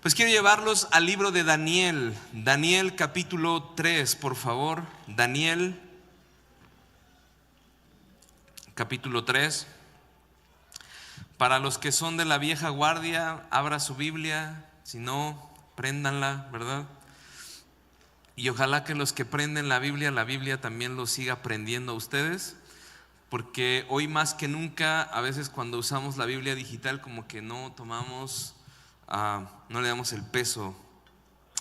Pues quiero llevarlos al libro de Daniel. Daniel capítulo 3, por favor. Daniel capítulo 3. Para los que son de la vieja guardia, abra su Biblia. Si no, préndanla, ¿verdad? Y ojalá que los que prenden la Biblia también lo siga aprendiendo a ustedes. Porque hoy más que nunca, a veces cuando usamos la Biblia digital, como que no le damos el peso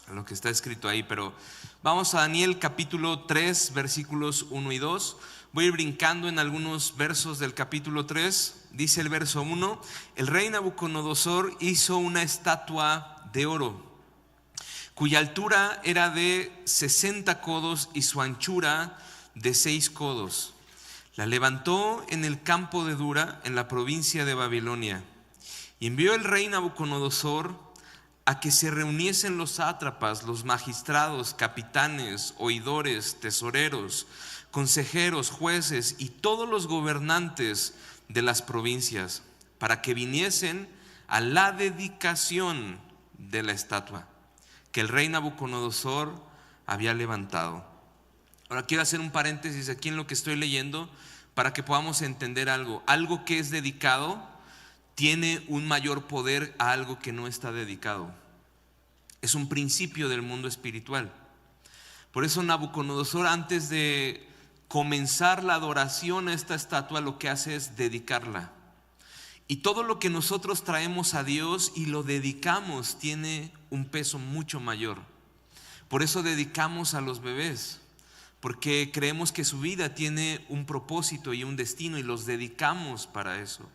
a lo que está escrito ahí. Pero vamos a Daniel capítulo 3, versículos 1 y 2. Voy a ir brincando en algunos versos del capítulo 3. Dice el verso 1: el rey Nabucodonosor hizo una estatua de oro, cuya altura era de 60 codos y su anchura de 6 codos. La levantó en el campo de Dura, en la provincia de Babilonia. Y envió el rey Nabucodonosor a que se reuniesen los sátrapas, los magistrados, capitanes, oidores, tesoreros, consejeros, jueces y todos los gobernantes de las provincias, para que viniesen a la dedicación de la estatua que el rey Nabucodonosor había levantado. Ahora quiero hacer un paréntesis aquí en lo que estoy leyendo para que podamos entender algo. Algo que es dedicado tiene un mayor poder a algo que no está dedicado. Es un principio del mundo espiritual. Por eso Nabucodonosor, antes de comenzar la adoración a esta estatua, lo que hace es dedicarla. Y todo lo que nosotros traemos a Dios y lo dedicamos tiene un peso mucho mayor. Por eso dedicamos a los bebés, porque creemos que su vida tiene un propósito y un destino y los dedicamos para eso.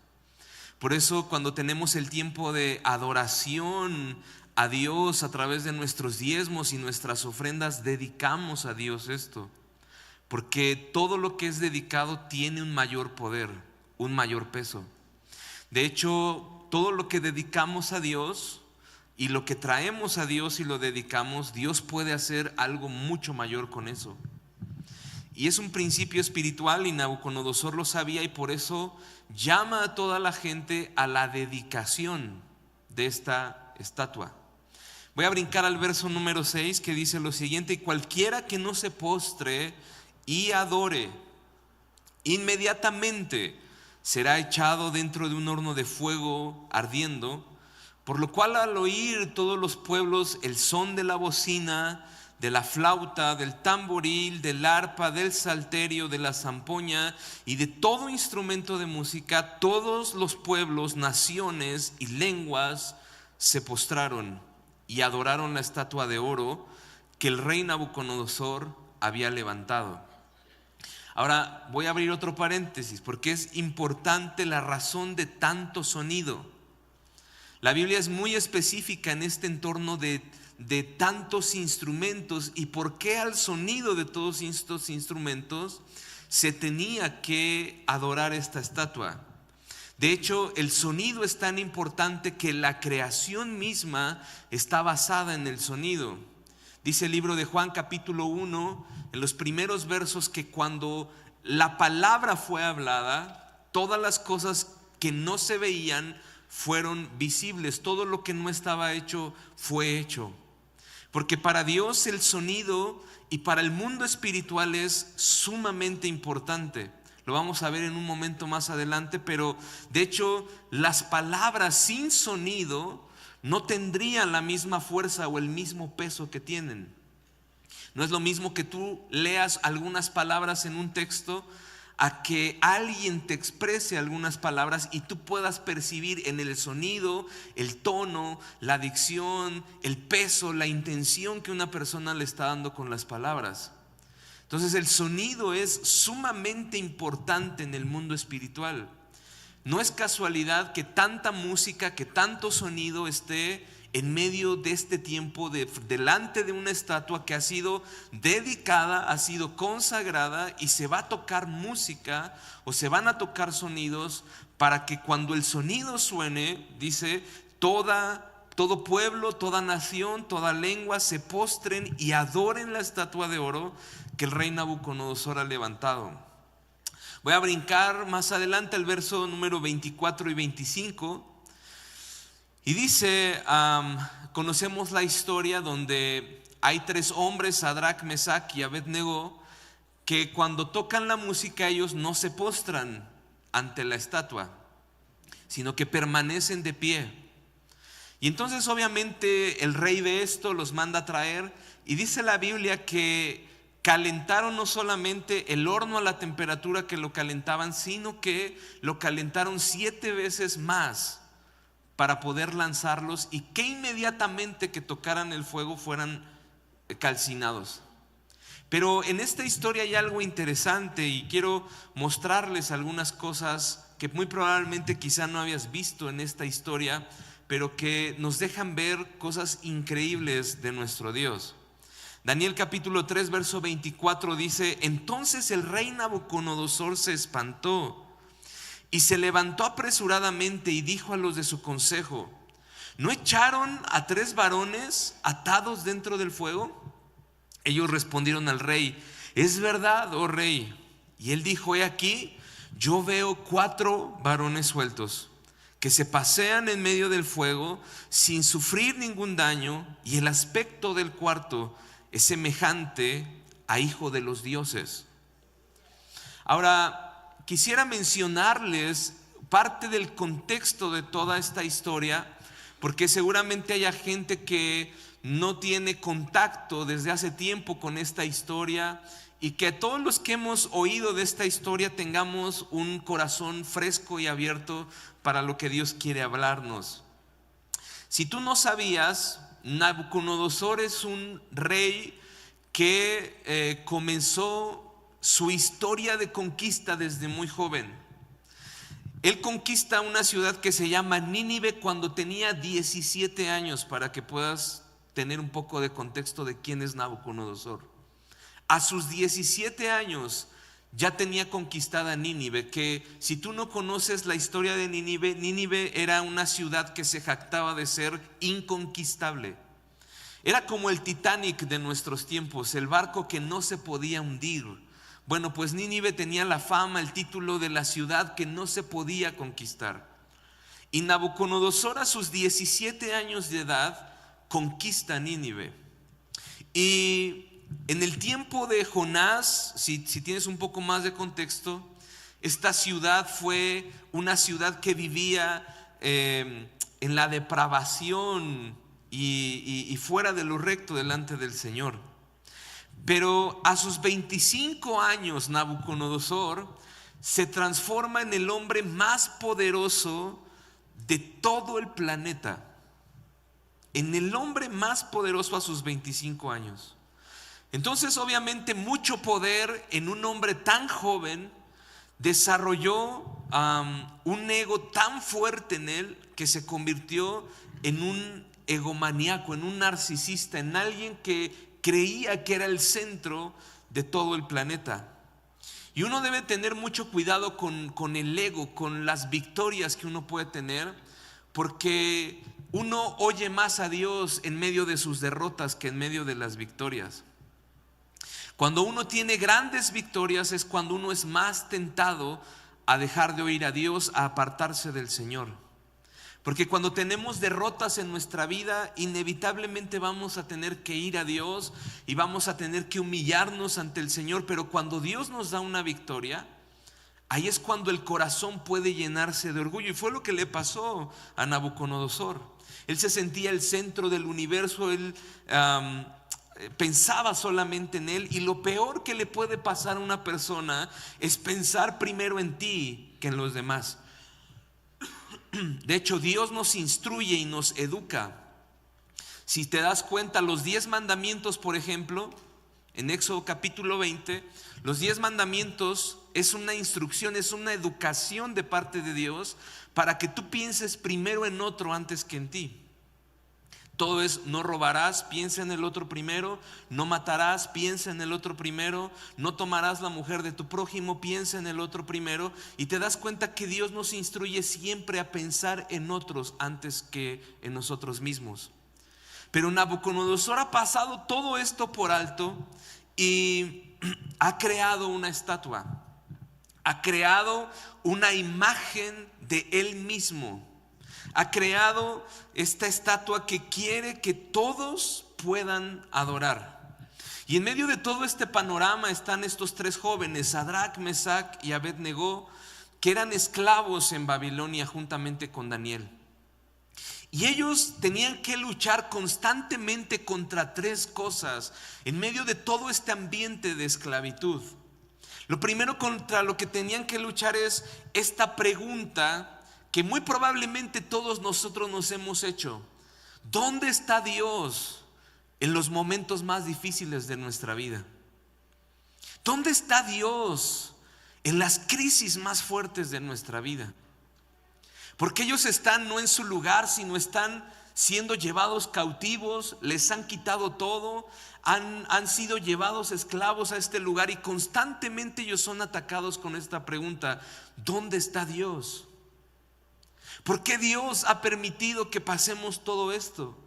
Por eso cuando tenemos el tiempo de adoración a Dios a través de nuestros diezmos y nuestras ofrendas, dedicamos a Dios esto, porque todo lo que es dedicado tiene un mayor poder, un mayor peso. De hecho, todo lo que dedicamos a Dios y lo que traemos a Dios y lo dedicamos, Dios puede hacer algo mucho mayor con eso. Y es un principio espiritual y Nabucodonosor lo sabía, y por eso llama a toda la gente a la dedicación de esta estatua. Voy a brincar al verso número 6, que dice lo siguiente: y cualquiera que no se postre y adore, inmediatamente será echado dentro de un horno de fuego ardiendo. Por lo cual, al oír todos los pueblos el son de la bocina, de la flauta, del tamboril, del arpa, del salterio, de la zampoña y de todo instrumento de música, todos los pueblos, naciones y lenguas se postraron y adoraron la estatua de oro que el rey Nabucodonosor había levantado. Ahora voy a abrir otro paréntesis, porque es importante la razón de tanto sonido. La Biblia es muy específica en este entorno de tantos instrumentos y por qué al sonido de todos estos instrumentos se tenía que adorar esta estatua. De hecho, el sonido es tan importante que la creación misma está basada en el sonido. Dice el libro de Juan capítulo 1, en los primeros versos, que cuando la palabra fue hablada, todas las cosas que no se veían fueron visibles. Todo lo que no estaba hecho fue hecho. Porque para Dios el sonido y para el mundo espiritual es sumamente importante. Lo vamos a ver en un momento más adelante, pero de hecho las palabras sin sonido no tendrían la misma fuerza o el mismo peso que tienen. No es lo mismo que tú leas algunas palabras en un texto a que alguien te exprese algunas palabras y tú puedas percibir en el sonido, el tono, la dicción, el peso, la intención que una persona le está dando con las palabras. Entonces el sonido es sumamente importante en el mundo espiritual. No es casualidad que tanta música, que tanto sonido esté en medio de este tiempo delante de una estatua que ha sido dedicada, ha sido consagrada, y se va a tocar música o se van a tocar sonidos para que cuando el sonido suene, dice, todo pueblo, toda nación, toda lengua se postren y adoren la estatua de oro que el rey Nabucodonosor ha levantado. Voy a brincar más adelante al verso número 24 y 25. Y dice, conocemos la historia donde hay 3 hombres, Sadrach, Mesach y Abednego, que cuando tocan la música ellos no se postran ante la estatua, sino que permanecen de pie. Y entonces obviamente el rey ve esto, los manda a traer, y dice la Biblia que calentaron no solamente el horno a la temperatura que lo calentaban, sino que lo calentaron 7 veces más para poder lanzarlos, y que inmediatamente que tocaran el fuego fueran calcinados. Pero en esta historia hay algo interesante y quiero mostrarles algunas cosas que muy probablemente quizá no habías visto en esta historia, pero que nos dejan ver cosas increíbles de nuestro Dios. Daniel capítulo 3 verso 24 dice: entonces el rey Nabucodonosor se espantó y se levantó apresuradamente y dijo a los de su consejo: ¿no echaron a 3 varones atados dentro del fuego? Ellos respondieron al rey: es verdad, oh rey. Y él dijo: he aquí, yo veo 4 varones sueltos que se pasean en medio del fuego sin sufrir ningún daño, y el aspecto del cuarto es semejante a hijo de los dioses. Ahora, quisiera mencionarles parte del contexto de toda esta historia, porque seguramente haya gente que no tiene contacto desde hace tiempo con esta historia, y que todos los que hemos oído de esta historia tengamos un corazón fresco y abierto para lo que Dios quiere hablarnos. Si tú no sabías, Nabucodonosor es un rey que comenzó su historia de conquista desde muy joven. Él conquista una ciudad que se llama Nínive cuando tenía 17 años, para que puedas tener un poco de contexto de quién es Nabucodonosor. A sus 17 años ya tenía conquistada Nínive, que si tú no conoces la historia de Nínive, Nínive era una ciudad que se jactaba de ser inconquistable. Era como el Titanic de nuestros tiempos, el barco que no se podía hundir. Bueno, pues Nínive tenía la fama, el título de la ciudad que no se podía conquistar. Y Nabucodonosor a sus 17 años de edad conquista Nínive. Y en el tiempo de Jonás, si tienes un poco más de contexto, esta ciudad fue una ciudad que vivía en la depravación y fuera de lo recto delante del Señor. Pero a sus 25 años Nabucodonosor se transforma en el hombre más poderoso de todo el planeta. En el hombre más poderoso a sus 25 años. Entonces obviamente mucho poder en un hombre tan joven desarrolló un ego tan fuerte en él que se convirtió en un egomaníaco, en un narcisista, en alguien que creía que era el centro de todo el planeta. Y uno debe tener mucho cuidado con el ego, con las victorias que uno puede tener, porque uno oye más a Dios en medio de sus derrotas que en medio de las victorias. Cuando uno tiene grandes victorias es cuando uno es más tentado a dejar de oír a Dios, a apartarse del Señor. Porque cuando tenemos derrotas en nuestra vida, inevitablemente vamos a tener que ir a Dios y vamos a tener que humillarnos ante el Señor. Pero cuando Dios nos da una victoria, ahí es cuando el corazón puede llenarse de orgullo. Y fue lo que le pasó a Nabucodonosor. Él se sentía el centro del universo, él pensaba solamente en él, y lo peor que le puede pasar a una persona es pensar primero en ti que en los demás. De hecho, Dios nos instruye y nos educa. Si te das cuenta, los 10 mandamientos, por ejemplo, en Éxodo capítulo 20, los 10 mandamientos es una instrucción, es una educación de parte de Dios para que tú pienses primero en otro antes que en ti. Todo es: no robarás, piensa en el otro primero; no matarás, piensa en el otro primero; no tomarás la mujer de tu prójimo, piensa en el otro primero. Y te das cuenta que Dios nos instruye siempre a pensar en otros antes que en nosotros mismos. Pero Nabucodonosor ha pasado todo esto por alto y ha creado una estatua, ha creado una imagen de él mismo. ha creado esta estatua que quiere que todos puedan adorar. Y en medio de todo este panorama están estos tres jóvenes, Sadrac, Mesac y Abed-Negó, que eran esclavos en Babilonia juntamente con Daniel. Y ellos tenían que luchar constantemente contra tres cosas en medio de todo este ambiente de esclavitud. Lo primero contra lo que tenían que luchar es esta pregunta que muy probablemente todos nosotros nos hemos hecho: ¿dónde está Dios en los momentos más difíciles de nuestra vida? ¿Dónde está Dios en las crisis más fuertes de nuestra vida? Porque ellos están no en su lugar, sino están siendo llevados cautivos, les han quitado todo, han sido llevados esclavos a este lugar, y constantemente ellos son atacados con esta pregunta: ¿dónde está Dios? ¿Por qué Dios ha permitido que pasemos todo esto?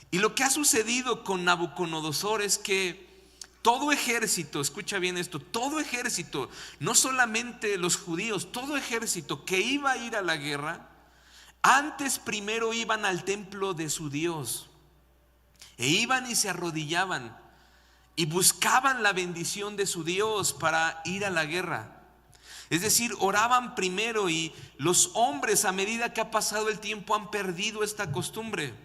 Y lo que ha sucedido con Nabucodonosor es que todo ejército, escucha bien esto, todo ejército, no solamente los judíos, todo ejército que iba a ir a la guerra, antes primero iban al templo de su Dios, e iban y se arrodillaban y buscaban la bendición de su Dios para ir a la guerra. Es decir, oraban primero, y los hombres, a medida que ha pasado el tiempo, han perdido esta costumbre.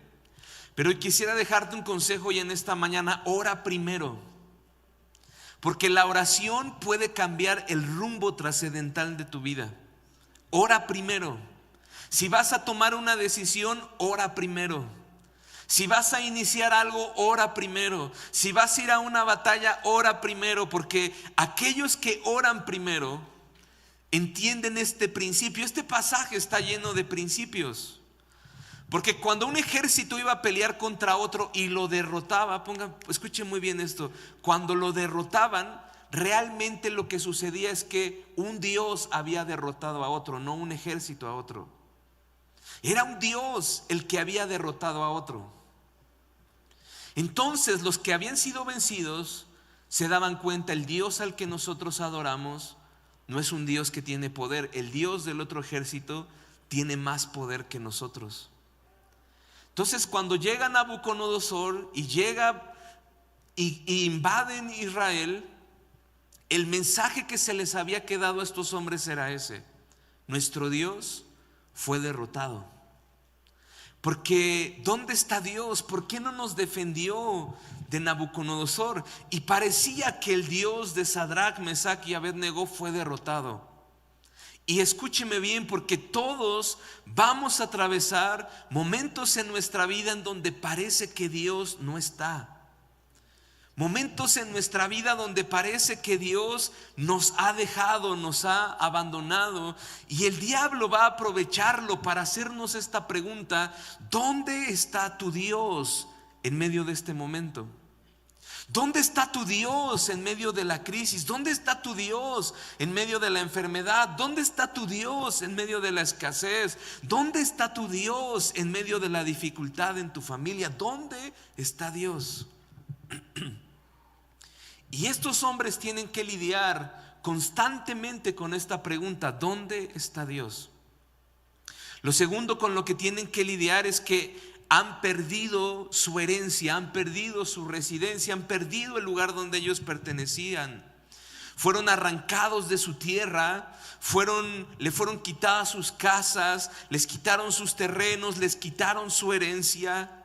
Pero quisiera dejarte un consejo y en esta mañana: ora primero, porque la oración puede cambiar el rumbo trascendental de tu vida. Ora primero. Si vas a tomar una decisión, ora primero. Si vas a iniciar algo, ora primero. Si vas a ir a una batalla, ora primero, porque aquellos que oran primero entienden este principio. Este pasaje está lleno de principios. Porque cuando un ejército iba a pelear contra otro y lo derrotaba, escuchen muy bien esto, cuando lo derrotaban, realmente lo que sucedía es que un Dios había derrotado a otro, no un ejército a otro. Era un Dios el que había derrotado a otro. Entonces los que habían sido vencidos se daban cuenta: el Dios al que nosotros adoramos no es un Dios que tiene poder, el Dios del otro ejército tiene más poder que nosotros. Entonces cuando llega Nabucodonosor y llega y invaden Israel, el mensaje que se les había quedado a estos hombres era ese: nuestro Dios fue derrotado. Porque ¿dónde está Dios? ¿Por qué no nos defendió de Nabucodonosor? Y parecía que el Dios de Sadrac, Mesac y Abed-Negó fue derrotado. Y escúcheme bien, porque todos vamos a atravesar momentos en nuestra vida en donde parece que Dios no está. Momentos en nuestra vida donde parece que Dios nos ha dejado, nos ha abandonado, y el diablo va a aprovecharlo para hacernos esta pregunta: ¿dónde está tu Dios en medio de este momento? ¿Dónde está tu Dios en medio de la crisis? ¿Dónde está tu Dios en medio de la enfermedad? ¿Dónde está tu Dios en medio de la escasez? ¿Dónde está tu Dios en medio de la dificultad en tu familia? ¿Dónde está Dios? Y estos hombres tienen que lidiar constantemente con esta pregunta: ¿dónde está Dios? Lo segundo con lo que tienen que lidiar es que han perdido su herencia, han perdido su residencia, han perdido el lugar donde ellos pertenecían. Fueron arrancados de su tierra, le fueron quitadas sus casas, les quitaron sus terrenos, les quitaron su herencia.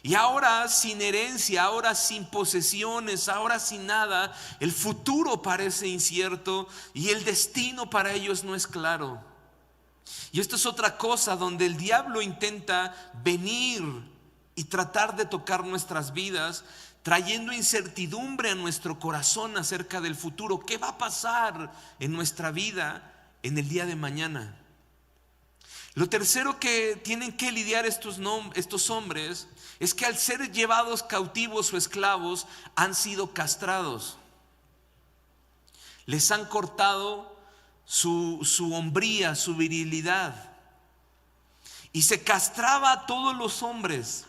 Y ahora sin herencia, ahora sin posesiones, ahora sin nada, el futuro parece incierto y el destino para ellos no es claro. Y esto es otra cosa donde el diablo intenta venir y tratar de tocar nuestras vidas, trayendo incertidumbre a nuestro corazón acerca del futuro. ¿Qué va a pasar en nuestra vida en el día de mañana? Lo tercero que tienen que lidiar estos hombres es que al ser llevados cautivos o esclavos han sido castrados. Les han cortado su hombría, su virilidad. Y se castraba a todos los hombres.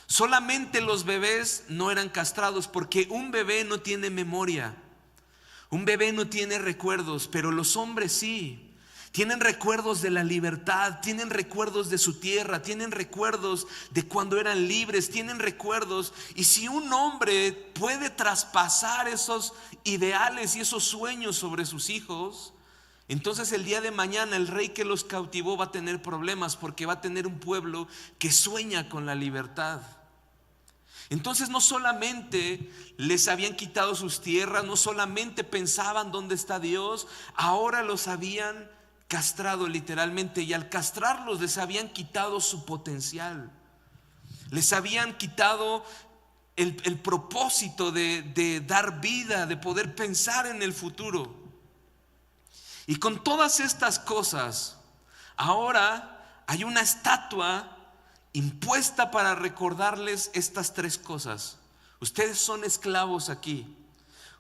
Solamente los bebés no eran castrados, porque un bebé no tiene memoria, un bebé no tiene recuerdos, pero los hombres sí. Tienen recuerdos de la libertad, tienen recuerdos de su tierra, tienen recuerdos de cuando eran libres, tienen recuerdos. Y si un hombre puede traspasar esos ideales y esos sueños sobre sus hijos, entonces el día de mañana el rey que los cautivó va a tener problemas, porque va a tener un pueblo que sueña con la libertad. Entonces no solamente les habían quitado sus tierras, no solamente pensaban dónde está Dios, ahora los habían castrado literalmente, y al castrarlos les habían quitado su potencial, les habían quitado el propósito de dar vida, de poder pensar en el futuro. Y con todas estas cosas, ahora hay una estatua impuesta para recordarles estas tres cosas. Ustedes son esclavos aquí.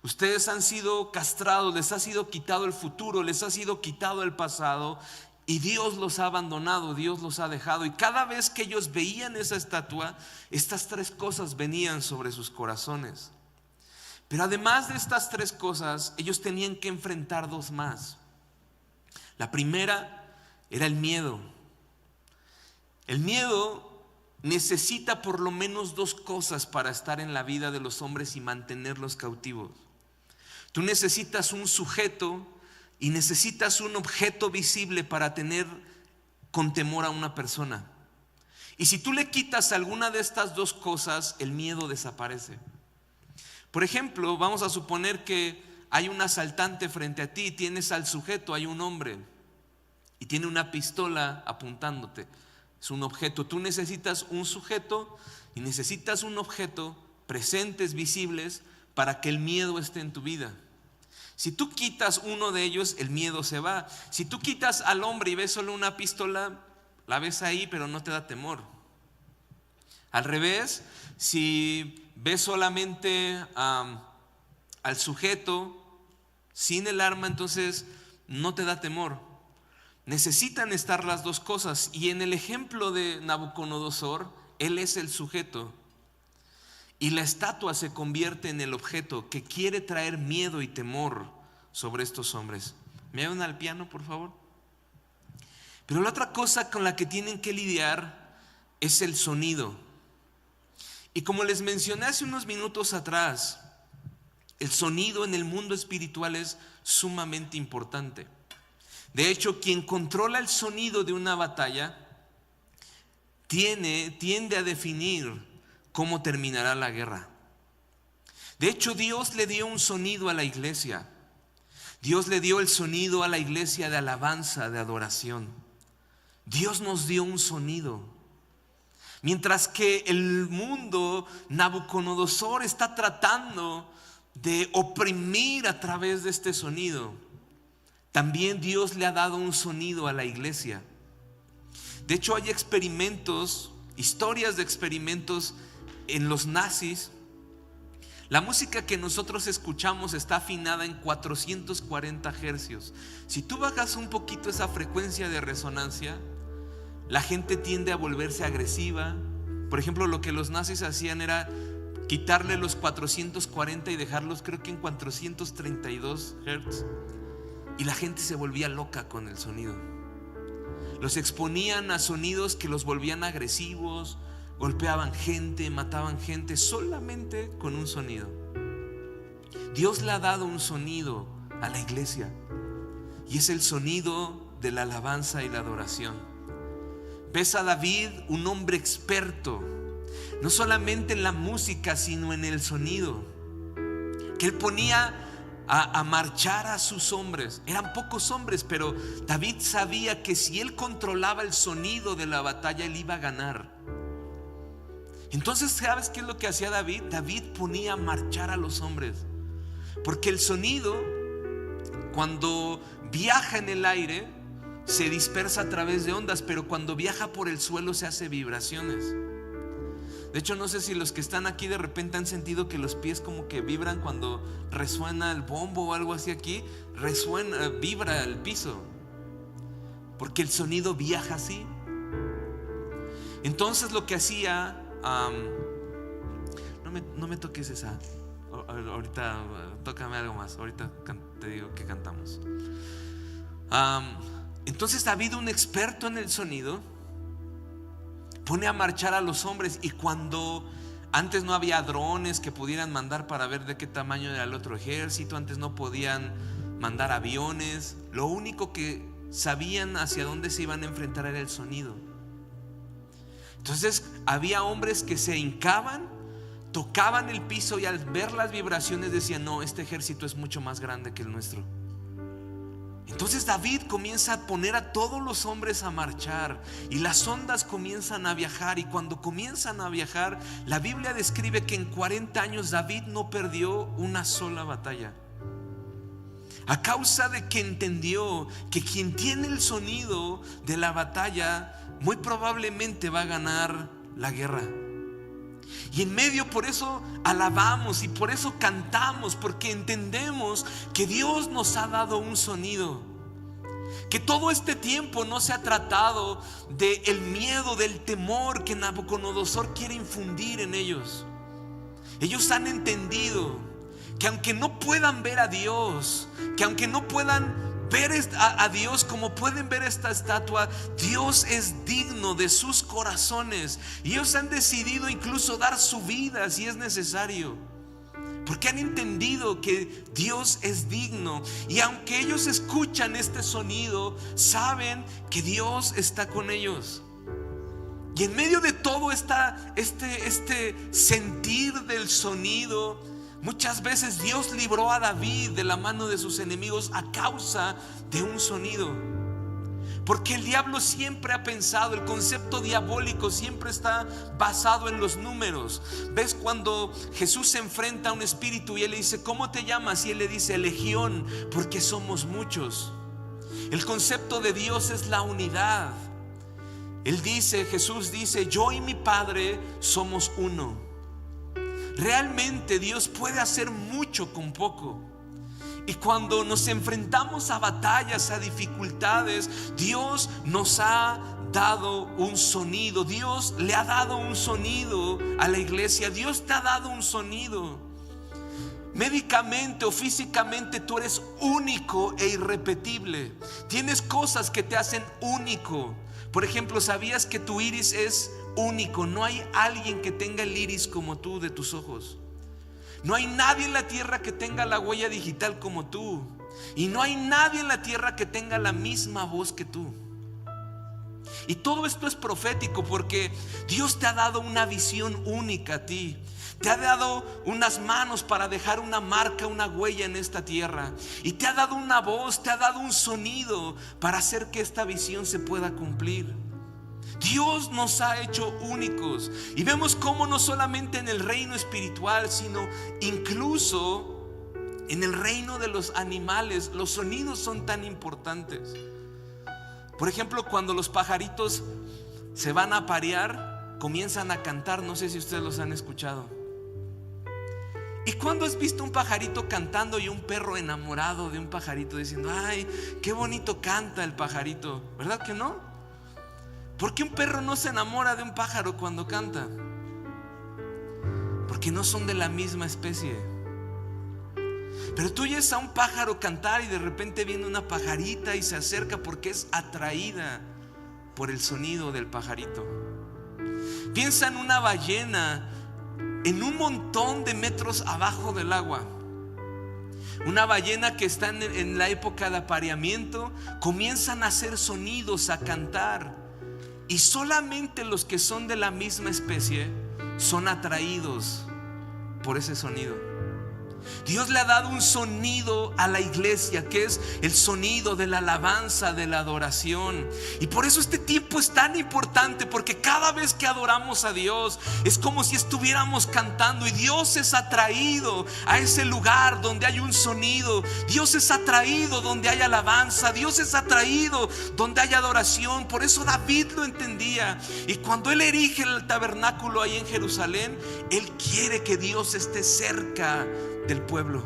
Ustedes han sido castrados, les ha sido quitado el futuro, les ha sido quitado el pasado, y Dios los ha abandonado, Dios los ha dejado. Y cada vez que ellos veían esa estatua, estas tres cosas venían sobre sus corazones. Pero además de estas tres cosas, ellos tenían que enfrentar dos más. La primera era el miedo. El miedo necesita por lo menos dos cosas para estar en la vida de los hombres y mantenerlos cautivos. Tú necesitas un sujeto y necesitas un objeto visible para tener con temor a una persona. Y si tú le quitas alguna de estas dos cosas, el miedo desaparece. Por ejemplo, vamos a suponer que hay un asaltante frente a ti, tienes al sujeto, hay un hombre y tiene una pistola apuntándote. Es un objeto. Tú necesitas un sujeto y necesitas un objeto presentes, visibles, para que el miedo esté en tu vida. Si tú quitas uno de ellos, el miedo se va. Si tú quitas al hombre y ves solo una pistola, la ves ahí, pero no te da temor. Al revés, si ves solamente al sujeto sin el arma, entonces no te da temor. Necesitan estar las dos cosas. Y en el ejemplo de Nabucodonosor, él es el sujeto, y la estatua se convierte en el objeto que quiere traer miedo y temor sobre estos hombres. ¿Me ayudan al piano, por favor? Pero la otra cosa con la que tienen que lidiar es el sonido. Y como les mencioné hace unos minutos atrás, el sonido en el mundo espiritual es sumamente importante. De hecho, quien controla el sonido de una batalla tiende a definir cómo terminará la guerra. De hecho, Dios le dio un sonido a la iglesia. Dios le dio el sonido a la iglesia de alabanza, de adoración. Dios nos dio un sonido. Mientras que el mundo, Nabucodonosor, está tratando de oprimir a través de este sonido, también Dios le ha dado un sonido a la iglesia. De hecho, hay experimentos, historias de experimentos en los nazis. La música que nosotros escuchamos está afinada en 440 hercios. Si tú bajas un poquito esa frecuencia de resonancia, la gente tiende a volverse agresiva. Por ejemplo, lo que los nazis hacían era quitarle los 440 y dejarlos, creo que en 432 hertz. Y la gente se volvía loca con el sonido. Los exponían a sonidos que los volvían agresivos, golpeaban gente, mataban gente solamente con un sonido. Dios le ha dado un sonido a la iglesia, y es el sonido de la alabanza y la adoración. Ves a David, un hombre experto, no solamente en la música, sino en el sonido, que él ponía a marchar a sus hombres. Eran pocos hombres, pero David sabía que si él controlaba el sonido de la batalla, él iba a ganar. Entonces, ¿sabes qué es lo que hacía David? David ponía a marchar a los hombres, porque el sonido, cuando viaja en el aire, se dispersa a través de ondas, pero cuando viaja por el suelo se hace vibraciones. De hecho, no sé si los que están aquí de repente han sentido que los pies como que vibran cuando resuena el bombo o algo así. Aquí resuena, vibra el piso, porque el sonido viaja así. Entonces lo que hacía, no me toques esa, ahorita tócame algo más, ahorita te digo que cantamos. Entonces David, un experto en el sonido, pone a marchar a los hombres. Y cuando antes no había drones que pudieran mandar para ver de qué tamaño era el otro ejército, antes no podían mandar aviones, lo único que sabían hacia dónde se iban a enfrentar era el sonido. Entonces había hombres que se hincaban, tocaban el piso y al ver las vibraciones decían: no, este ejército es mucho más grande que el nuestro. Entonces David comienza a poner a todos los hombres a marchar y las ondas comienzan a viajar. Y cuando comienzan a viajar, la Biblia describe que en 40 años David no perdió una sola batalla, a causa de que entendió que quien tiene el sonido de la batalla muy probablemente va a ganar la guerra. Y en medio, por eso alabamos y por eso cantamos, porque entendemos que Dios nos ha dado un sonido, que todo este tiempo no se ha tratado del miedo, del temor que Nabucodonosor quiere infundir en ellos. Ellos han entendido que aunque no puedan ver a Dios, que aunque no puedan ver a Dios como pueden ver esta estatua, Dios es digno de sus corazones. Y ellos han decidido incluso dar su vida si es necesario, porque han entendido que Dios es digno. Y aunque ellos escuchan este sonido, saben que Dios está con ellos. Y en medio de todo este sentir del sonido, muchas veces Dios libró a David de la mano de sus enemigos a causa de un sonido. Porque el diablo siempre ha pensado, el concepto diabólico siempre está basado en los números. ¿Ves cuando Jesús se enfrenta a un espíritu y él le dice: ¿cómo te llamas? Y él le dice: Legión, porque somos muchos. El concepto de Dios es la unidad. Jesús dice: yo y mi Padre somos uno. Realmente Dios puede hacer mucho con poco. Y cuando nos enfrentamos a batallas, a dificultades, Dios nos ha dado un sonido. Dios le ha dado un sonido a la iglesia. Dios te ha dado un sonido. Médicamente o físicamente tú eres único e irrepetible. Tienes cosas que te hacen único. Por ejemplo, ¿sabías que tu iris es único? No hay alguien que tenga el iris como tú de tus ojos. No hay nadie en la tierra que tenga la huella digital como tú. Y no hay nadie en la tierra que tenga la misma voz que tú. Y todo esto es profético, porque Dios te ha dado una visión única a ti. Te ha dado unas manos para dejar una marca, una huella en esta tierra. Y te ha dado una voz, te ha dado un sonido para hacer que esta visión se pueda cumplir. Dios nos ha hecho únicos. Y vemos cómo no solamente en el reino espiritual, sino incluso en el reino de los animales, los sonidos son tan importantes. Por ejemplo, cuando los pajaritos se van a aparear, comienzan a cantar. No sé si ustedes los han escuchado. ¿Y cuándo has visto un pajarito cantando y un perro enamorado de un pajarito diciendo: ay, qué bonito canta el pajarito? ¿Verdad que no? ¿Por qué un perro no se enamora de un pájaro cuando canta? Porque no son de la misma especie. Pero tú oyes a un pájaro cantar y de repente viene una pajarita y se acerca porque es atraída por el sonido del pajarito. Piensa en una ballena en un montón de metros abajo del agua. Una ballena que está en la época de apareamiento, comienzan a hacer sonidos, a cantar. Y solamente los que son de la misma especie son atraídos por ese sonido. Dios le ha dado un sonido a la iglesia, que es el sonido de la alabanza, de la adoración. Y por eso este tiempo es tan importante, porque cada vez que adoramos a Dios es como si estuviéramos cantando. Y Dios es atraído a ese lugar donde hay un sonido. Dios es atraído donde hay alabanza. Dios es atraído donde hay adoración. Por eso David lo entendía. Y cuando él erige el tabernáculo ahí en Jerusalén, él quiere que Dios esté cerca del pueblo,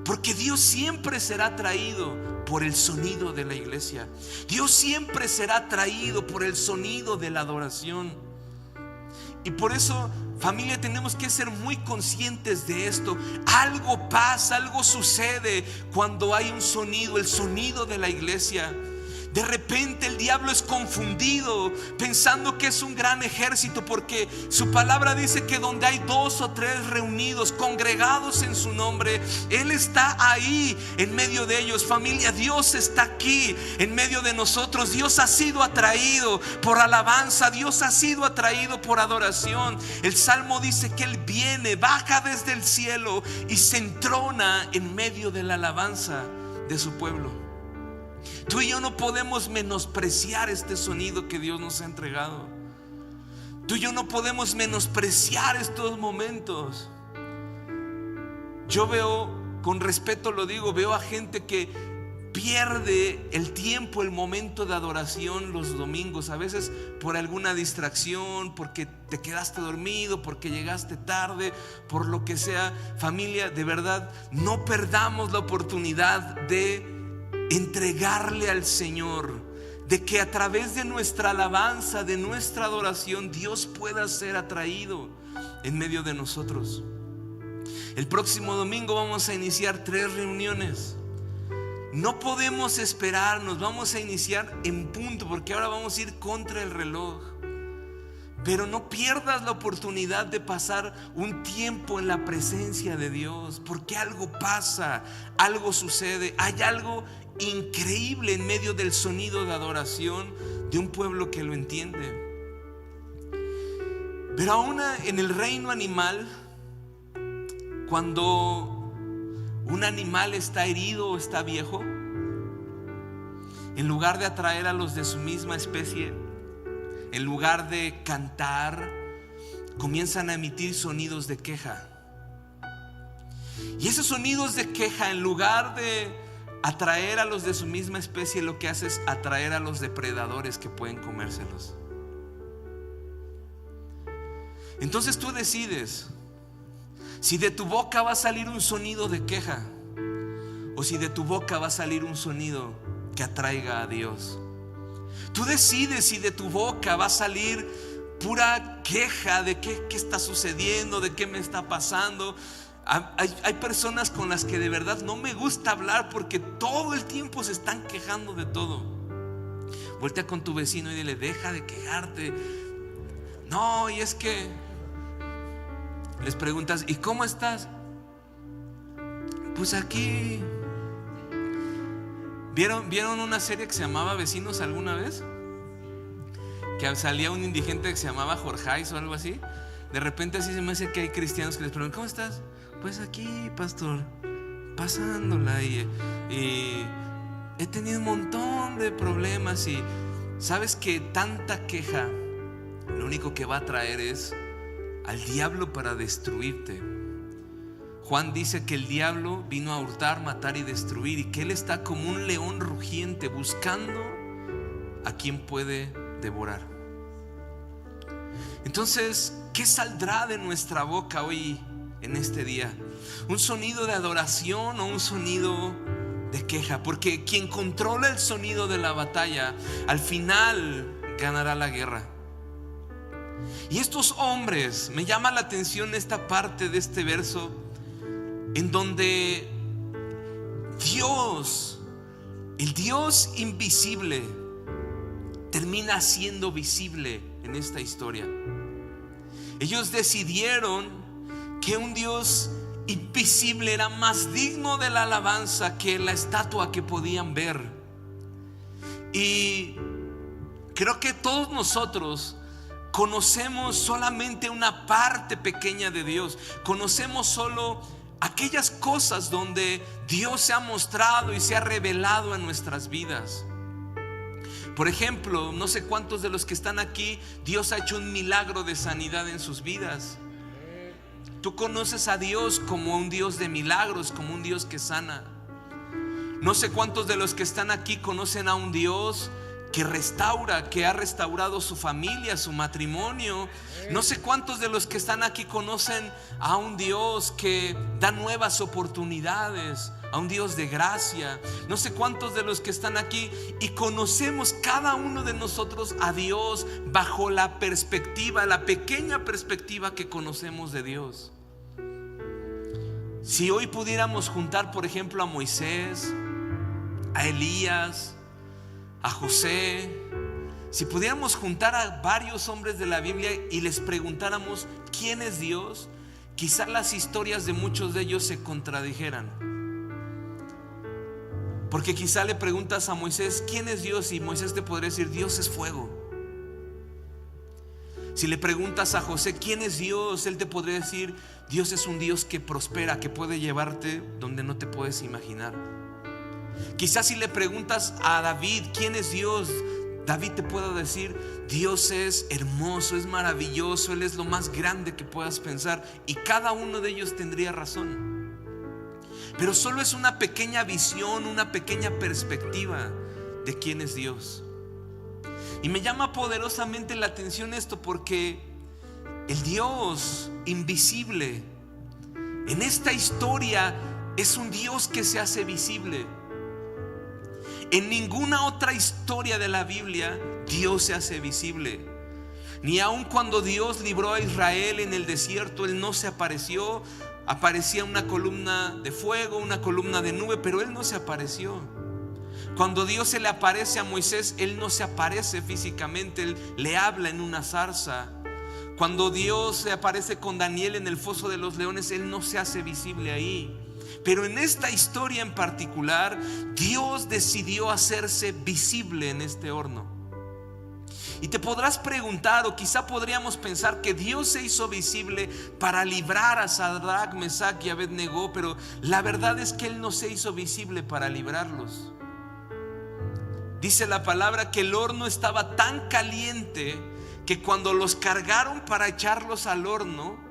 porque Dios siempre será atraído por el sonido de la iglesia. Dios siempre será atraído por el sonido de la adoración. Y por eso, familia, tenemos que ser muy conscientes de esto. Algo pasa, algo sucede cuando hay un sonido, el sonido de la iglesia. De repente el diablo es confundido pensando que es un gran ejército, porque su palabra dice que donde hay 2 o 3 reunidos, congregados en su nombre, Él está ahí en medio de ellos. Familia, Dios está aquí en medio de nosotros. Dios ha sido atraído por alabanza, Dios ha sido atraído por adoración. El Salmo dice que Él viene, baja desde el cielo y se entrona en medio de la alabanza de su pueblo. Tú y yo no podemos menospreciar este sonido que Dios nos ha entregado. Tú y yo no podemos menospreciar estos momentos. Yo veo, con respeto lo digo, veo a gente que pierde el tiempo, el momento de adoración los domingos, a veces por alguna distracción, porque te quedaste dormido, porque llegaste tarde, por lo que sea. Familia, de verdad, no perdamos la oportunidad de entregarle al Señor, de que a través de nuestra alabanza, de nuestra adoración, Dios pueda ser atraído en medio de nosotros. El próximo domingo vamos a iniciar 3 reuniones. No podemos esperarnos, vamos a iniciar en punto, porque ahora vamos a ir contra el reloj. Pero no pierdas la oportunidad de pasar un tiempo en la presencia de Dios, porque algo pasa, algo sucede, hay algo increíble en medio del sonido de adoración de un pueblo que lo entiende. Pero aún en el reino animal, cuando un animal está herido o está viejo, en lugar de atraer a los de su misma especie, en lugar de cantar, comienzan a emitir sonidos de queja. Y esos sonidos de queja, en lugar de atraer a los de su misma especie, lo que hace es atraer a los depredadores que pueden comérselos. Entonces tú decides si de tu boca va a salir un sonido de queja o si de tu boca va a salir un sonido que atraiga a Dios. Tú decides si de tu boca va a salir pura queja de qué está sucediendo, de qué me está pasando. Hay personas con las que de verdad no me gusta hablar, porque todo el tiempo se están quejando de todo. Voltea con tu vecino y dile: deja de quejarte. No, y es que les preguntas: ¿y cómo estás? Pues aquí. ¿Vieron una serie que se llamaba Vecinos alguna vez? Que salía un indigente que se llamaba Jorgeis o algo así. De repente así se me hace que hay cristianos que les preguntan: ¿cómo estás? Pues aquí, pastor, pasándola, y he tenido un montón de problemas. Y sabes que tanta queja lo único que va a traer es al diablo para destruirte. Juan dice que el diablo vino a hurtar, matar y destruir, y que él está como un león rugiente buscando a quien puede devorar. Entonces, ¿qué saldrá de nuestra boca hoy en este día? ¿Un sonido de adoración o un sonido de queja? Porque quien controla el sonido de la batalla, al final ganará la guerra. Y estos hombres, me llama la atención esta parte de este verso, en donde Dios, el Dios invisible, termina siendo visible en esta historia. Ellos decidieron que un Dios invisible era más digno de la alabanza que la estatua que podían ver. Y creo que todos nosotros conocemos solamente una parte pequeña de Dios. Conocemos solo aquellas cosas donde Dios se ha mostrado y se ha revelado en nuestras vidas. Por ejemplo, no sé cuántos de los que están aquí Dios ha hecho un milagro de sanidad en sus vidas. Tú conoces a Dios como un Dios de milagros, como un Dios que sana. No sé cuántos de los que están aquí conocen a un Dios que restaura, que ha restaurado su familia, su matrimonio. No sé cuántos de los que están aquí conocen a un Dios que da nuevas oportunidades, a un Dios de gracia. No sé cuántos de los que están aquí y conocemos cada uno de nosotros a Dios bajo la perspectiva, la pequeña perspectiva que conocemos de Dios. Si hoy pudiéramos juntar, por ejemplo, a Moisés, a Elías, a José, si pudiéramos juntar a varios hombres de la Biblia y les preguntáramos quién es Dios, quizás las historias de muchos de ellos se contradijeran. Porque quizá le preguntas a Moisés quién es Dios y Moisés te podría decir Dios es fuego. Si le preguntas a José quién es Dios, él te podría decir Dios es un Dios que prospera, que puede llevarte donde no te puedes imaginar. Quizás si le preguntas a David quién es Dios, David te pueda decir Dios es hermoso, es maravilloso, Él es lo más grande que puedas pensar, y cada uno de ellos tendría razón. Pero solo es una pequeña visión, una pequeña perspectiva de quién es Dios. Y me llama poderosamente la atención esto, porque el Dios invisible en esta historia es un Dios que se hace visible. En ninguna otra historia de la Biblia Dios se hace visible. Ni aun cuando Dios libró a Israel en el desierto, Él no se apareció. Aparecía una columna de fuego, una columna de nube, pero Él no se apareció. Cuando Dios se le aparece a Moisés, Él no se aparece físicamente, Él le habla en una zarza. Cuando Dios se aparece con Daniel en el foso de los leones, Él no se hace visible ahí. Pero en esta historia en particular, Dios decidió hacerse visible en este horno. Y te podrás preguntar, o quizá podríamos pensar que Dios se hizo visible para librar a Sadrach, Mesach y Abednego, pero la verdad es que Él no se hizo visible para librarlos. Dice la palabra que el horno estaba tan caliente que cuando los cargaron para echarlos al horno,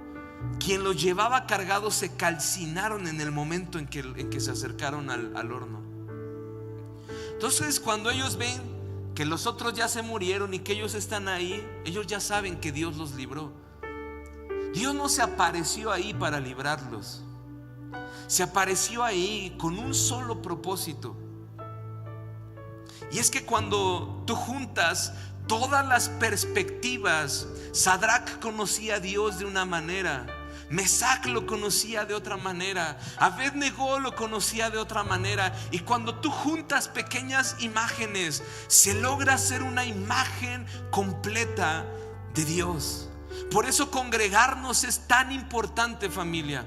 quien los llevaba cargados se calcinaron en el momento en que se acercaron al horno. Entonces, cuando ellos ven que los otros ya se murieron y que ellos están ahí, ellos ya saben que Dios los libró. Dios no se apareció ahí para librarlos. Se apareció ahí con un solo propósito. Y es que cuando tú juntas todas las perspectivas, Sadrach conocía a Dios de una manera, Mesach lo conocía de otra manera, Abednego lo conocía de otra manera. Y cuando tú juntas pequeñas imágenes, se logra hacer una imagen completa de Dios. Por eso congregarnos es tan importante, familia.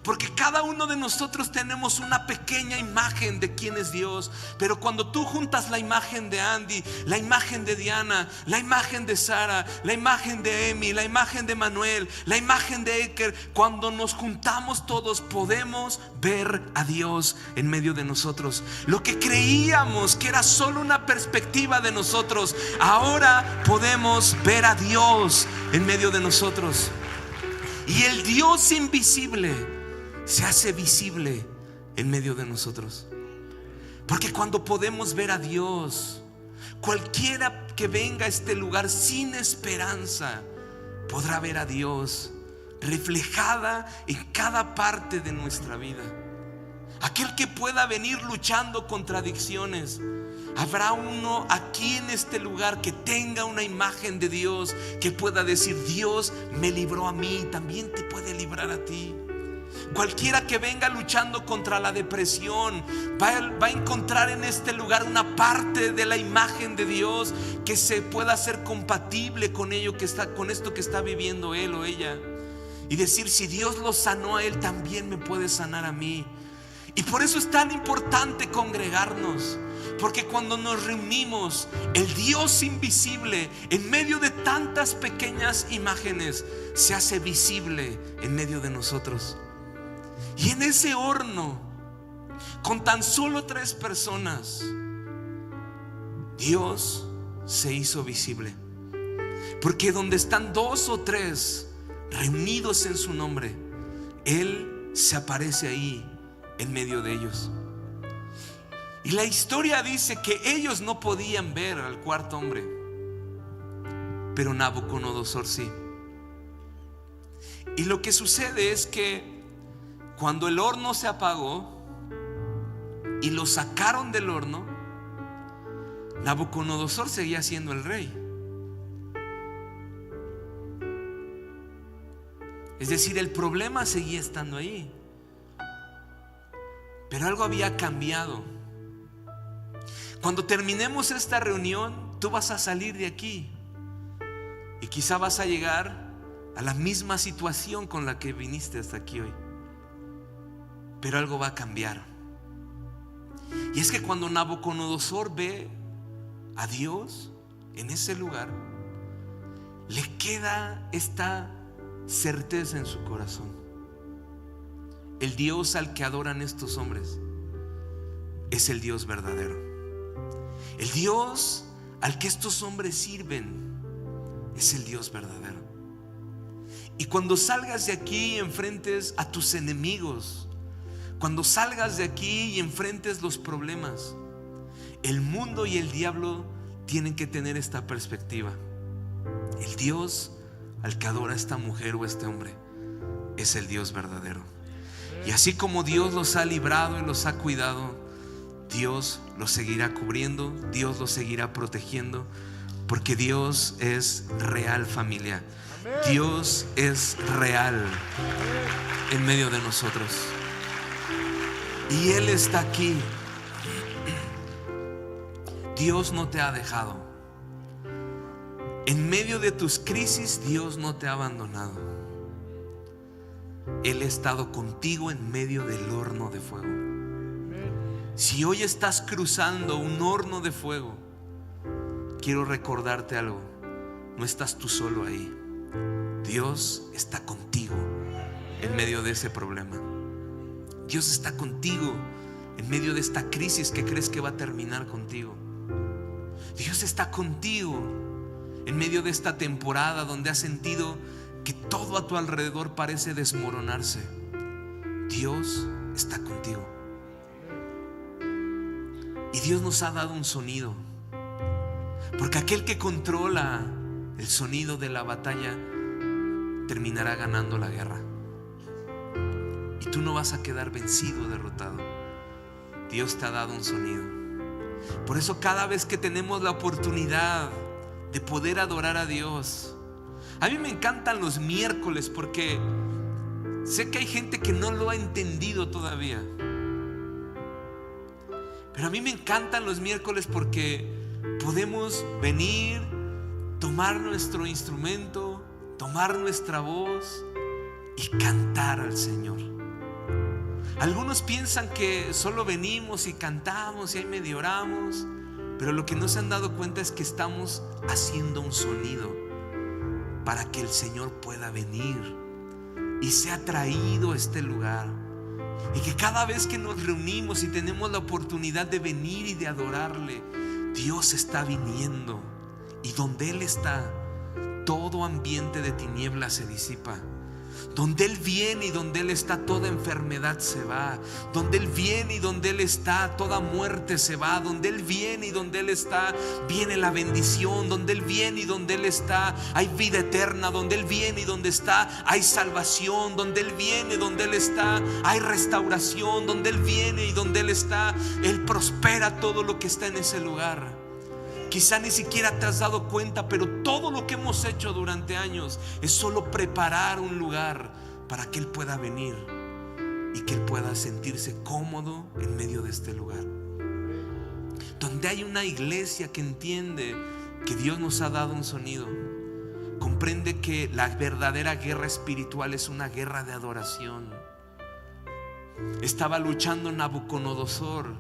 Porque cada uno de nosotros tenemos una pequeña imagen de quién es Dios. Pero cuando tú juntas la imagen de Andy, la imagen de Diana, la imagen de Sara, la imagen de Emi, la imagen de Manuel, la imagen de Eker, cuando nos juntamos todos podemos ver a Dios en medio de nosotros. Lo que creíamos que era solo una perspectiva de nosotros, ahora podemos ver a Dios en medio de nosotros. Y el Dios invisible se hace visible en medio de nosotros. Porque cuando podemos ver a Dios, cualquiera que venga a este lugar sin esperanza podrá ver a Dios reflejada en cada parte de nuestra vida. Aquel que pueda venir luchando contra adicciones, habrá uno aquí en este lugar que tenga una imagen de Dios, que pueda decir Dios me libró a mí, también te puede librar a ti. Cualquiera que venga luchando contra la depresión va a encontrar en este lugar una parte de la imagen de Dios que se pueda hacer compatible con con esto que está viviendo él o ella, y decir si Dios lo sanó a él, también me puede sanar a mí. Y por eso es tan importante congregarnos, porque cuando nos reunimos, el Dios invisible en medio de tantas pequeñas imágenes se hace visible en medio de nosotros. Y en ese horno, con tan solo 3 personas, Dios se hizo visible. Porque donde están 2 o 3 reunidos en su nombre, Él se aparece ahí en medio de ellos. Y la historia dice que ellos no podían ver al cuarto hombre, pero Nabucodonosor sí. Y lo que sucede es que cuando el horno se apagó y lo sacaron del horno, Nabucodonosor seguía siendo el rey. Es decir, el problema seguía estando ahí, pero algo había cambiado. Cuando terminemos esta reunión, tú vas a salir de aquí y quizá vas a llegar a la misma situación con la que viniste hasta aquí hoy. Pero algo va a cambiar. Y es que cuando Nabucodonosor ve a Dios en ese lugar, le queda esta certeza en su corazón: el Dios al que adoran estos hombres es el Dios verdadero. El Dios al que estos hombres sirven es el Dios verdadero. Y cuando salgas de aquí y enfrentes a tus enemigos, cuando salgas de aquí y enfrentes los problemas, el mundo y el diablo tienen que tener esta perspectiva: el Dios al que adora esta mujer o este hombre es el Dios verdadero. Y así como Dios los ha librado y los ha cuidado, Dios los seguirá cubriendo, Dios los seguirá protegiendo, porque Dios es real, familia. Dios es real en medio de nosotros. Y Él está aquí. Dios no te ha dejado. En medio de tus crisis, Dios no te ha abandonado. Él ha estado contigo en medio del horno de fuego. Si hoy estás cruzando un horno de fuego, quiero recordarte algo: no estás tú solo ahí. Dios está contigo en medio de ese problema. Dios está contigo en medio de esta crisis que crees que va a terminar contigo. Dios está contigo en medio de esta temporada donde has sentido que todo a tu alrededor parece desmoronarse. Dios está contigo. Y Dios nos ha dado un sonido, porque aquel que controla el sonido de la batalla terminará ganando la guerra. Y tú no vas a quedar vencido o derrotado. Dios te ha dado un sonido. Por eso cada vez que tenemos la oportunidad de poder adorar a Dios, a mí me encantan los miércoles, porque sé que hay gente que no lo ha entendido todavía. Pero a mí me encantan los miércoles porque podemos venir, tomar nuestro instrumento, tomar nuestra voz y cantar al Señor. Algunos piensan que solo venimos y cantamos y ahí medio oramos, pero lo que no se han dado cuenta es que estamos haciendo un sonido para que el Señor pueda venir y sea traído a este lugar. Y que cada vez que nos reunimos y tenemos la oportunidad de venir y de adorarle, Dios está viniendo. Y donde Él está, todo ambiente de tinieblas se disipa. Donde Él viene y donde Él está, toda enfermedad se va. Donde Él viene y donde Él está, toda muerte se va. Donde Él viene y donde Él está, viene la bendición. Donde Él viene y donde Él está, hay vida eterna. Donde Él viene y donde está, hay salvación. Donde Él viene y donde Él está, hay restauración. Donde Él viene y donde Él está, Él prospera todo lo que está en ese lugar. Quizá ni siquiera te has dado cuenta, pero todo lo que hemos hecho durante años es solo preparar un lugar para que Él pueda venir y que Él pueda sentirse cómodo en medio de este lugar. Donde hay una iglesia que entiende que Dios nos ha dado un sonido, comprende que la verdadera guerra espiritual es una guerra de adoración. Estaba luchando Nabucodonosor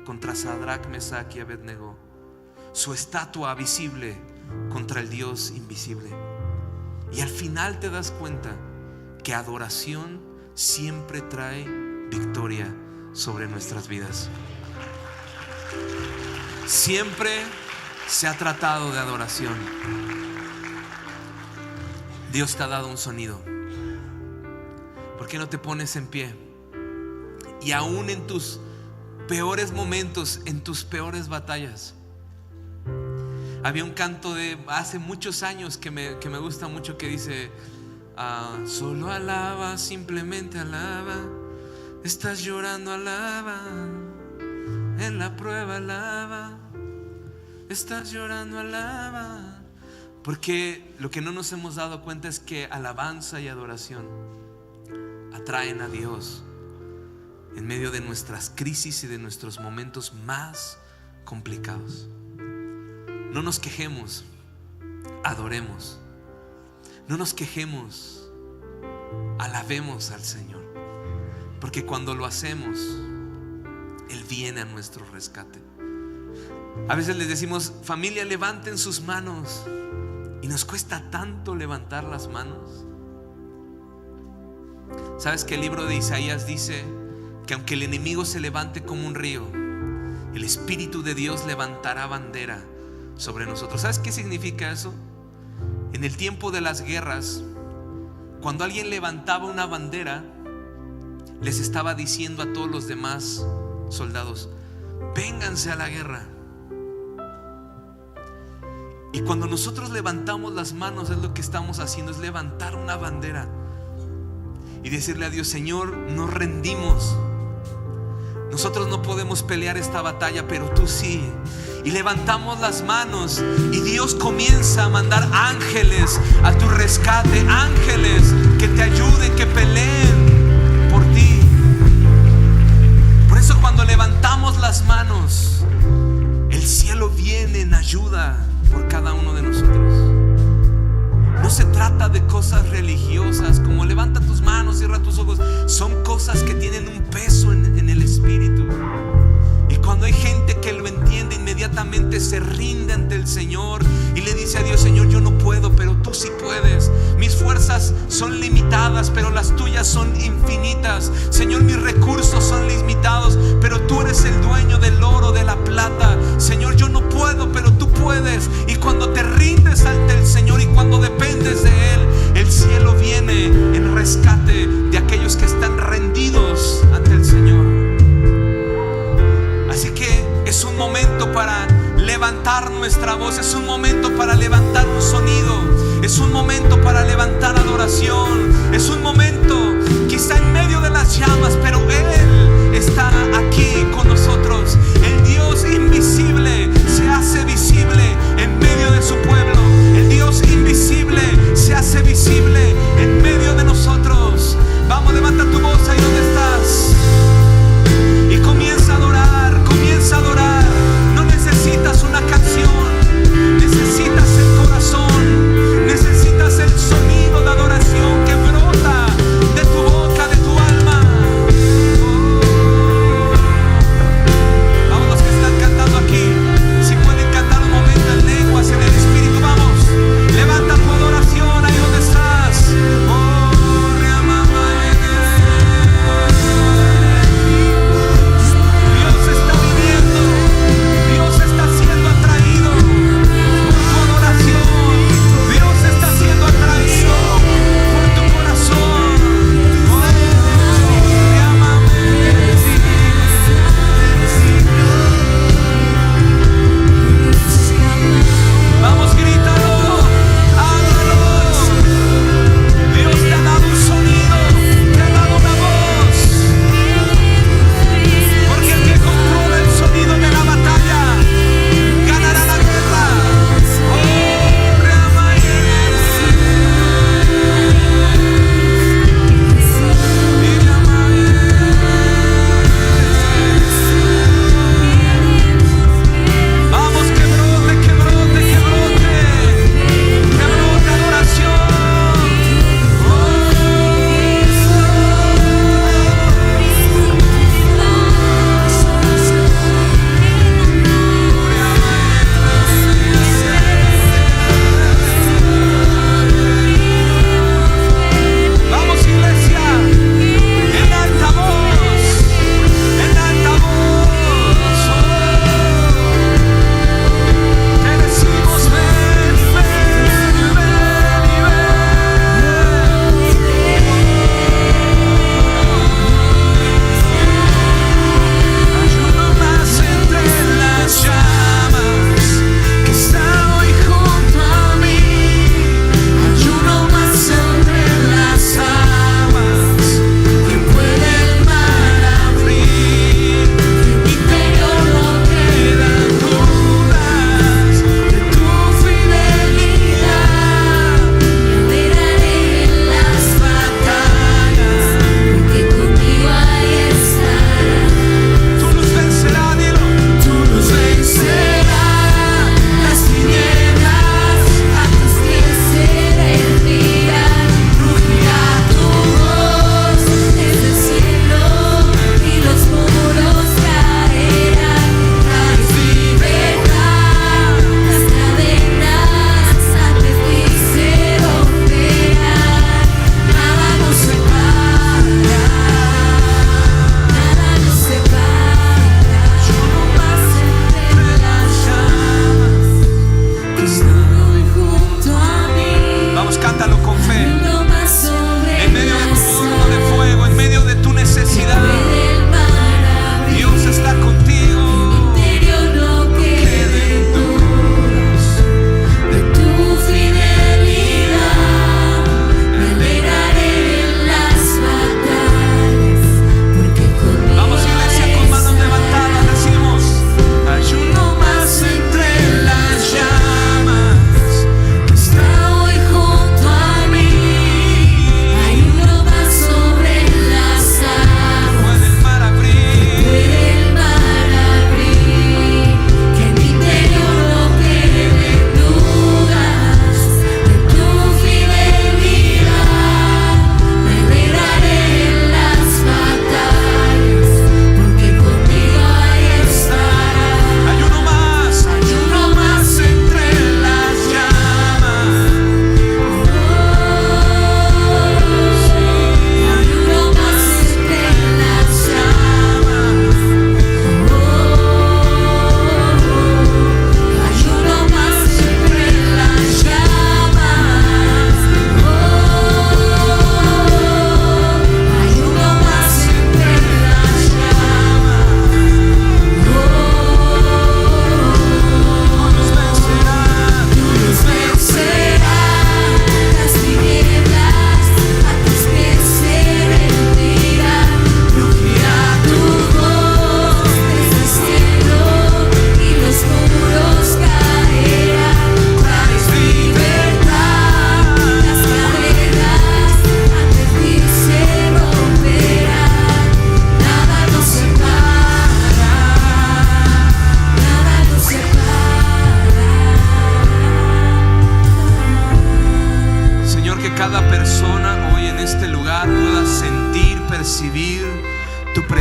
contra Sadrach, Mesach y Abednego, su estatua visible contra el Dios invisible. Y al final te das cuenta que adoración siempre trae victoria sobre nuestras vidas. Siempre se ha tratado de adoración. Dios te ha dado un sonido. ¿Por qué no te pones en pie? Y aún en tus peores momentos, en tus peores batallas. Había un canto de hace muchos años que me gusta mucho, que dice: solo alaba, simplemente alaba. Estás llorando, alaba. En la prueba, alaba. Estás llorando, alaba. Porque lo que no nos hemos dado cuenta es que alabanza y adoración atraen a Dios en medio de nuestras crisis y de nuestros momentos más complicados. No nos quejemos, adoremos. No nos quejemos, alabemos al Señor, porque cuando lo hacemos, Él viene a nuestro rescate. A veces les decimos: familia, levanten sus manos, y nos cuesta tanto levantar las manos. ¿Sabes que el libro de Isaías dice que aunque el enemigo se levante como un río, el Espíritu de Dios levantará bandera sobre nosotros? ¿Sabes qué significa eso? En el tiempo de las guerras, cuando alguien levantaba una bandera, les estaba diciendo a todos los demás soldados: vénganse a la guerra. Y cuando nosotros levantamos las manos, es lo que estamos haciendo, es levantar una bandera y decirle a Dios: Señor, nos rendimos. Nosotros no podemos pelear esta batalla, pero tú sí. Y levantamos las manos, y Dios comienza a mandar ángeles a tu rescate, ángeles que te ayuden, que peleen por ti. Por eso cuando levantamos las manos, el cielo viene en ayuda por cada uno de nosotros. No se trata de cosas religiosas como levanta tus manos, cierra tus ojos. Son cosas que tienen un peso en el espíritu. Y cuando hay gente que lo entiende, inmediatamente se rinde ante el Señor y le dice a Dios: Señor, yo no puedo, pero tú sí puedes. Mis fuerzas son limitadas, pero las tuyas son infinitas. Señor, mis recursos son limitados, pero tú eres el dueño del oro, de la plata. Señor, yo no puedo, pero tú puedes. Y cuando te rindes ante el Señor y cuando dependes de Él, el cielo viene en rescate de aquellos que están rendidos ante el Señor. Así que es un momento para levantar nuestra voz, es un momento para levantar un sonido, es un momento para levantar adoración, es un momento quizá en medio de las llamas, pero Él está aquí con nosotros. El Dios invisible se hace visible en medio de su pueblo. El Dios invisible se hace visible en medio de nosotros. Vamos, levanta tu voz ahí donde estás y comienza a adorar, comienza a adorar. No necesitas una canción, necesitas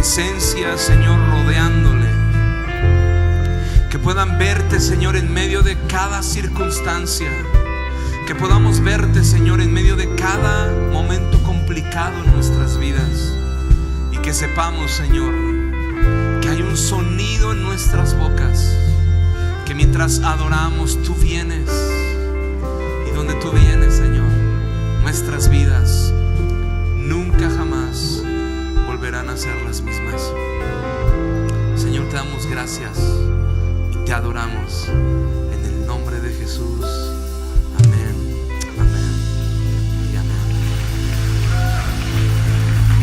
presencia, Señor, rodeándole. Que puedan verte, Señor, en medio de cada circunstancia. Que podamos verte, Señor, en medio de cada momento complicado en nuestras vidas. Y que sepamos, Señor, que hay un sonido en nuestras bocas. Que mientras adoramos, tú vienes. Y donde tú vienes, Señor, nuestras vidas nunca jamás volverán a ser las mismas. Señor, te damos gracias y te adoramos en el nombre de Jesús.